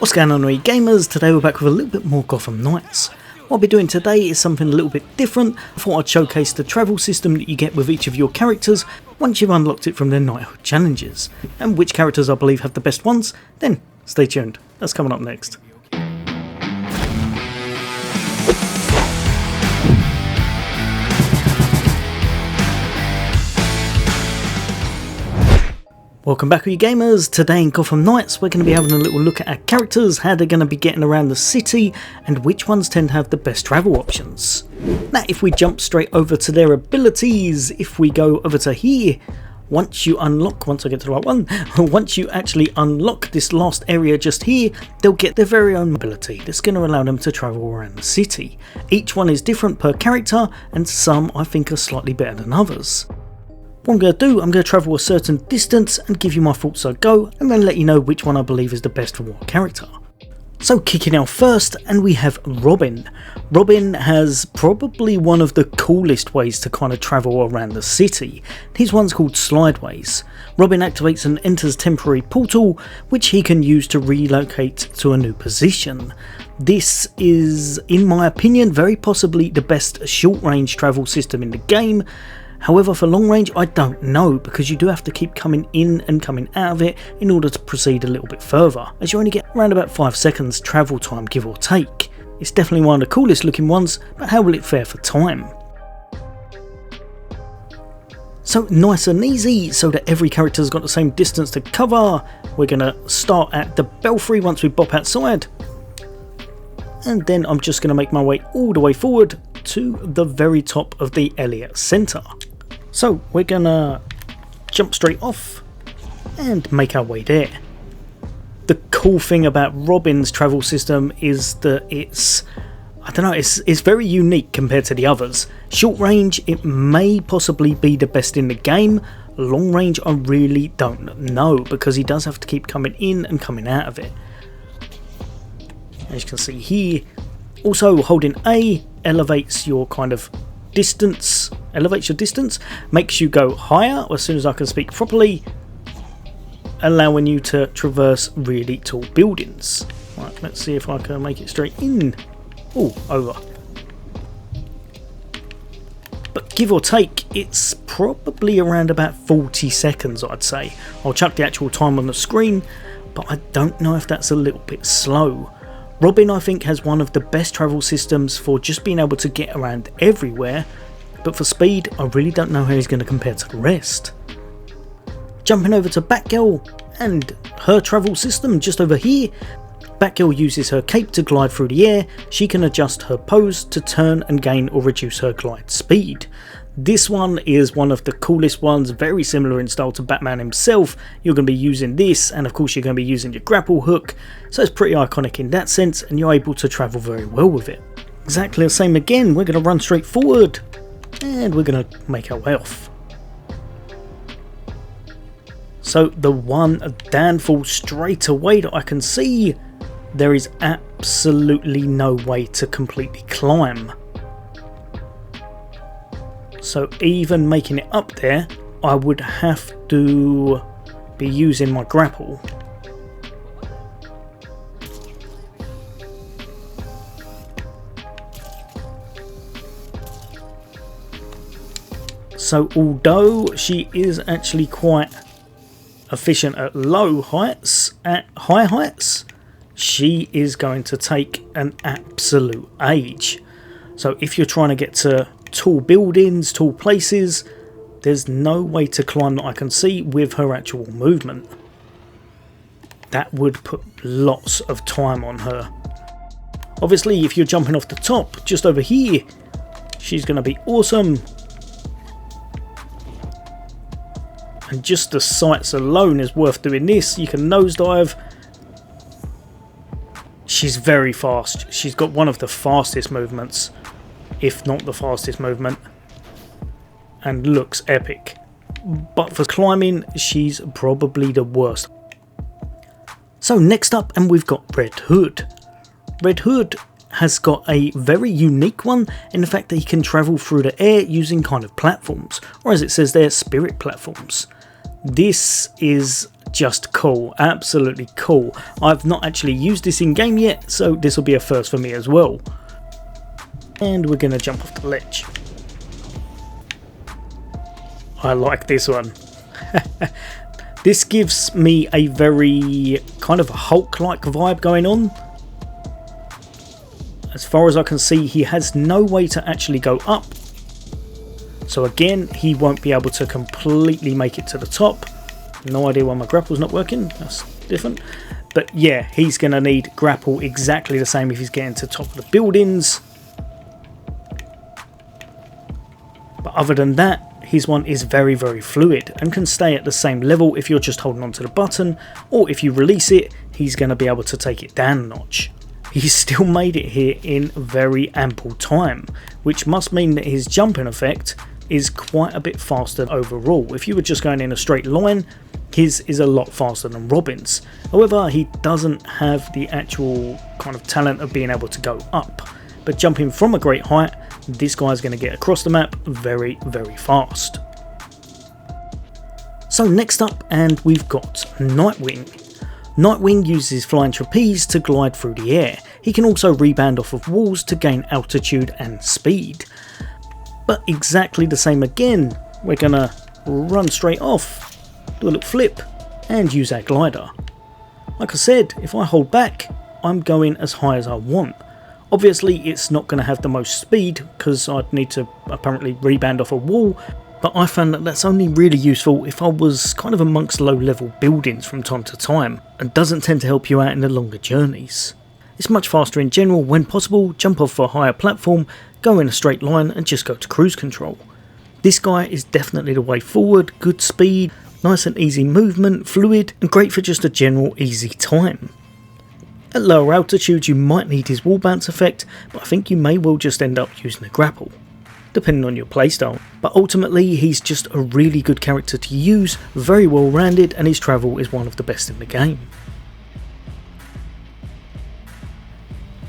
What's going on, all gamers? Today we're back with a little bit more Gotham Knights. What I'll be doing today is something a little bit different. I thought I'd showcase the travel system that you get with each of your characters once you've unlocked it from their Knighthood challenges. And which characters I believe have the best ones, then stay tuned. That's coming up next. Welcome back, all you gamers. Today in Gotham Knights we're going to be having a little look at our characters, how they're going to be getting around the city, and which ones tend to have the best travel options. Now if we jump straight over to their abilities, if we go over to here, once you actually unlock this last area just here, they'll get their very own ability that's going to allow them to travel around the city. Each one is different per character, and some I think are slightly better than others. What I'm going to do, I'm going to travel a certain distance and give you my thoughts as I go, and then let you know which one I believe is the best for what character. So kicking out first, and we have Robin. Robin has probably one of the coolest ways to kind of travel around the city. His one's called Slideways. Robin activates and enters temporary portal, which he can use to relocate to a new position. This is, in my opinion, very possibly the best short range travel system in the game. However, for long range, I don't know, because you do have to keep coming in and coming out of it in order to proceed a little bit further, as you only get around about 5 seconds travel time, give or take. It's definitely one of the coolest looking ones, but how will it fare for time? So nice and easy, so that every character's got the same distance to cover. We're going to start at the Belfry once we bop outside. And then I'm just going to make my way all the way forward to the very top of the Elliott Centre. So we're going to jump straight off and make our way there. The cool thing about Robin's travel system is that it's very unique compared to the others. Short range, it may possibly be the best in the game. Long range, I really don't know, because he does have to keep coming in and coming out of it. As you can see here, also holding A elevates your kind of distance, makes you go higher as soon as I can speak properly, allowing you to traverse really tall buildings. Right, let's see if I can make it straight in. Oh, over. But give or take, it's probably around about 40 seconds, I'd say. I'll chuck the actual time on the screen, but I don't know if that's a little bit slow. Robin, I think, has one of the best travel systems for just being able to get around everywhere, but for speed, I really don't know how he's going to compare to the rest. Jumping over to Batgirl and her travel system just over here. Batgirl uses her cape to glide through the air. She can adjust her pose to turn and gain or reduce her glide speed. This one is one of the coolest ones, very similar in style to Batman himself. You're going to be using this, and of course you're going to be using your grapple hook, so it's pretty iconic in that sense, and you're able to travel very well with it. Exactly the same again, we're going to run straight forward, and we're going to make our way off. So the one downfall straight away that I can see, there is absolutely no way to completely climb. So even making it up there, I would have to be using my grapple. So although she is actually quite efficient at low heights, at high heights, she is going to take an absolute age. So if you're trying to get to tall buildings, tall places, there's no way to climb that I can see with her actual movement. That would put lots of time on her. Obviously, if you're jumping off the top, just over here, she's going to be awesome. And just the sights alone is worth doing this. You can nosedive. She's very fast. She's got one of the fastest movements, if not the fastest movement, and looks epic. But for climbing, she's probably the worst. So next up, and we've got Red Hood. Red Hood has got a very unique one in the fact that he can travel through the air using kind of platforms, or as it says there, spirit platforms. This is just cool, absolutely cool. I've not actually used this in game yet, so this will be a first for me as well. And we're going to jump off the ledge. I like this one. This gives me a very kind of Hulk-like vibe going on. As far as I can see, he has no way to actually go up. So again, he won't be able to completely make it to the top. No idea why my grapple's not working, that's different. But yeah, he's going to need grapple exactly the same if he's getting to the top of the buildings. But other than that, his one is very, very fluid and can stay at the same level if you're just holding onto the button, or if you release it, he's going to be able to take it down a notch. He's still made it here in very ample time, which must mean that his jumping effect is quite a bit faster overall. If you were just going in a straight line, his is a lot faster than Robin's. However, he doesn't have the actual kind of talent of being able to go up. But jumping from a great height, this guy's going to get across the map very, very fast. So next up, and we've got Nightwing. Nightwing uses flying trapeze to glide through the air. He can also rebound off of walls to gain altitude and speed. But exactly the same again, we're going to run straight off, do a little flip, and use our glider. Like I said, if I hold back, I'm going as high as I want. Obviously it's not going to have the most speed because I'd need to apparently rebound off a wall, but I found that that's only really useful if I was kind of amongst low level buildings from time to time, and doesn't tend to help you out in the longer journeys. It's much faster in general. When possible, jump off a higher platform, go in a straight line and just go to cruise control. This guy is definitely the way forward, good speed, nice and easy movement, fluid, and great for just a general easy time. At lower altitudes you might need his wall bounce effect, but I think you may well just end up using a grapple, depending on your playstyle. But ultimately he's just a really good character to use, very well rounded, and his travel is one of the best in the game.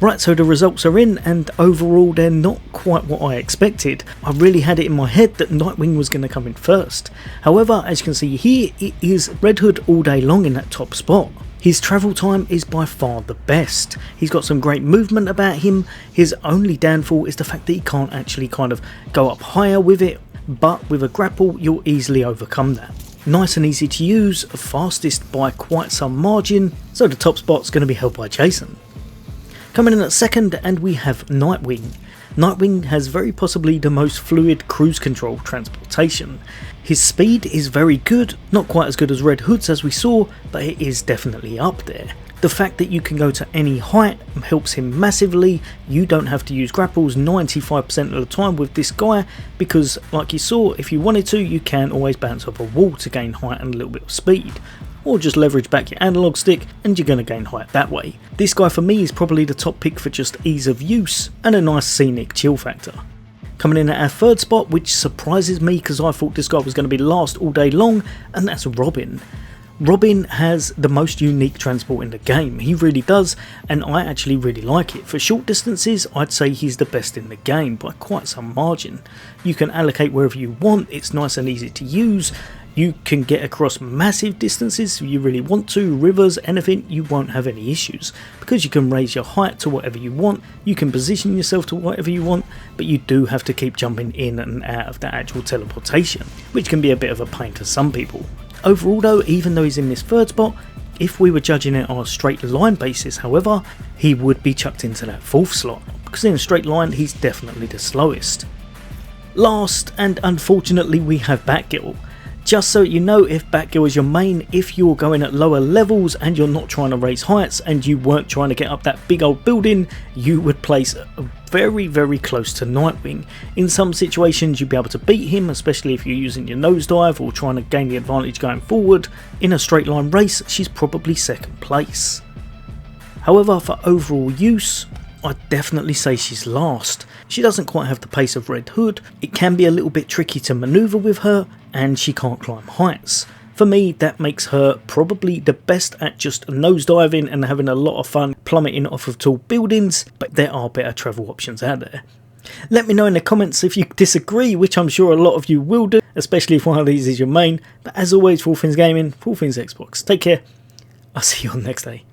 Right, so the results are in, and overall they're not quite what I expected. I really had it in my head that Nightwing was going to come in first. However, as you can see here, it is Red Hood all day long in that top spot. His travel time is by far the best. He's got some great movement about him. His only downfall is the fact that he can't actually kind of go up higher with it, but with a grapple you'll easily overcome that. Nice and easy to use, fastest by quite some margin, so the top spot's going to be held by Jason. Coming in at second, and we have Nightwing. Nightwing has very possibly the most fluid cruise control transportation. His speed is very good, not quite as good as Red Hood's as we saw, but it is definitely up there. The fact that you can go to any height helps him massively. You don't have to use grapples 95% of the time with this guy, because like you saw, if you wanted to, you can always bounce off a wall to gain height and a little bit of speed. Or just leverage back your analog stick and you're going to gain height that way. This guy for me is probably the top pick for just ease of use and a nice scenic chill factor. Coming in at our third spot, which surprises me because I thought this guy was going to be last all day long, and that's Robin. Robin has the most unique transport in the game, he really does, and I actually really like it. For short distances, I'd say he's the best in the game by quite some margin. You can allocate wherever you want, it's nice and easy to use. You can get across massive distances if you really want to, rivers, anything, you won't have any issues. Because you can raise your height to whatever you want, you can position yourself to whatever you want, but you do have to keep jumping in and out of the actual teleportation, which can be a bit of a pain to some people. Overall though, even though he's in this third spot, if we were judging it on a straight line basis however, he would be chucked into that fourth slot, because in a straight line he's definitely the slowest. Last, and unfortunately, we have Batgirl. Just so you know, if Batgirl is your main, if you're going at lower levels and you're not trying to raise heights and you weren't trying to get up that big old building, you would place very, very close to Nightwing. In some situations you'd be able to beat him, especially if you're using your nosedive or trying to gain the advantage going forward. In a straight line race, she's probably second place. However, for overall use, I'd definitely say she's last. She doesn't quite have the pace of Red Hood, it can be a little bit tricky to manoeuvre with her, and she can't climb heights. For me, that makes her probably the best at just nosediving and having a lot of fun plummeting off of tall buildings, but there are better travel options out there. Let me know in the comments if you disagree, which I'm sure a lot of you will do, especially if one of these is your main. But as always, for all things gaming, for all things Xbox, take care. I'll see you on the next day.